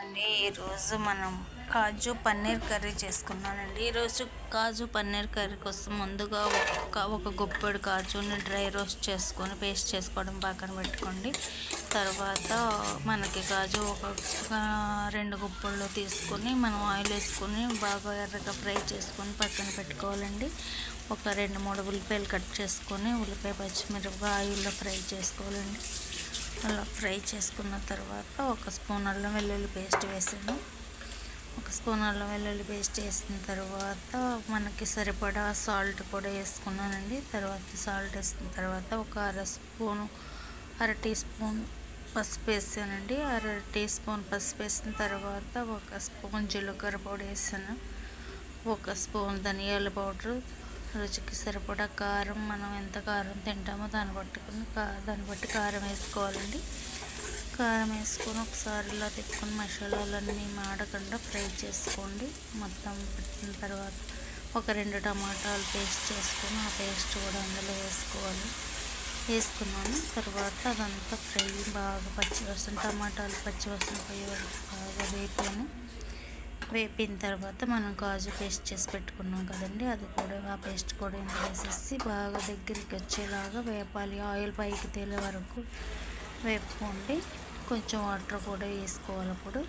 అండి. ఈరోజు మనం కాజు పన్నీర్ కర్రీ చేసుకున్నానండి. ఈరోజు కాజు పన్నీర్ కర్రీ కోసం ముందుగా ఒక గుప్పెడు కాజుని డ్రై రోస్ట్ చేసుకొని పేస్ట్ చేసుకోవడం పక్కన పెట్టుకోండి. తర్వాత మనకి కాజు ఒక 2 గుప్పెళ్ళు తీసుకొని మనం ఆయిల్ వేసుకొని బాగా ఎర్రగా ఫ్రై చేసుకొని పక్కన పెట్టుకోవాలండి. ఒక 2-3 ఉల్లిపాయలు కట్ చేసుకొని ఉల్లిపాయ పచ్చిమిరపకాయ ఆయిల్లో ఫ్రై చేసుకోవాలండి. అలా ఫ్రై చేసుకున్న తర్వాత ఒక స్పూన్ అల్లం వెల్లుల్లి పేస్ట్ వేసాను. ఒక స్పూన్ అల్లం వెల్లుల్లి పేస్ట్ వేసిన తర్వాత మనకి సరిపడా సాల్ట్ కూడా వేసుకున్నానండి. తర్వాత సాల్ట్ వేసిన తర్వాత ఒక అర టీ స్పూన్ పసుపు వేసానండి. అర టీ స్పూన్ పసుపు వేసిన తర్వాత ఒక స్పూన్ జీలకర్ర పొడి వేసాను. ఒక స్పూన్ ధనియాల పౌడరు, రుచికి సరిపడా కారం, మనం ఎంత కారం తింటామో దాన్ని బట్టి కారం వేసుకోవాలండి. కారం వేసుకొని ఒకసారి ఇలా తిప్పుకొని మసాలాలన్నీ మాడకుండా ఫ్రై చేసుకోండి. మొత్తం పెట్టిన తర్వాత ఒక 2 టమాటాలు పేస్ట్ చేసుకొని ఆ పేస్ట్ కూడా అందులో వేసుకున్నాను. తర్వాత అదంతా ఫ్రై బాగా టమాటాలు పచ్చివాసన పోయే వరకు బాగా వేపిన తర్వాత మనం కాజు పేస్ట్ చేసి పెట్టుకున్నాం కదండి, ఆ పేస్ట్ కూడా ఇందులో వేసేసి బాగా దగ్గరికి వచ్చేలాగా వేపాలి. ఆయిల్ పైకి తేలే వరకు వేపుకోండి. కొంచెం వాటర్ కూడా వేసుకోవాలి. అప్పుడు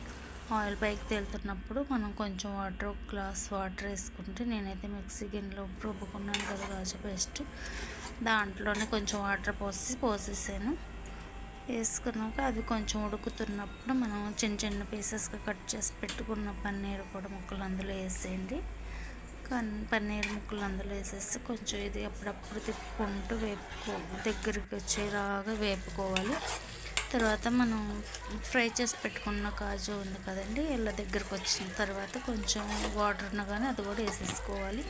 ఆయిల్ పైకి తేలుతున్నప్పుడు మనం కొంచెం ఒక గ్లాస్ వాటర్ వేసుకుంటే, నేనైతే మిక్సీ గిన్నెలో రుబ్బుకున్నాను కదా కాజు పేస్ట్, దాంట్లోనే కొంచెం వాటర్ పోసేసాను. వేసుకున్నాక అది కొంచెం ఉడుకుతున్నప్పుడు మనం చిన్న పీసెస్గా కట్ చేసి పెట్టుకున్న పన్నీర్ కూడా ముక్కలు అందులో వేసేయండి. పన్నీర్ ముక్కలు అందులో వేసేసి కొంచెం ఇది అప్పుడప్పుడు తిప్పుకుంటూ దగ్గరికి వచ్చేలాగా వేపుకోవాలి. తర్వాత మనం ఫ్రై చేసి పెట్టుకున్న కాజు ఉంది కదండి, ఇలా దగ్గరికి వచ్చిన తర్వాత కొంచెం వాటర్ ఉన్నా కానీ అది కూడా వేసేసుకోవాలి.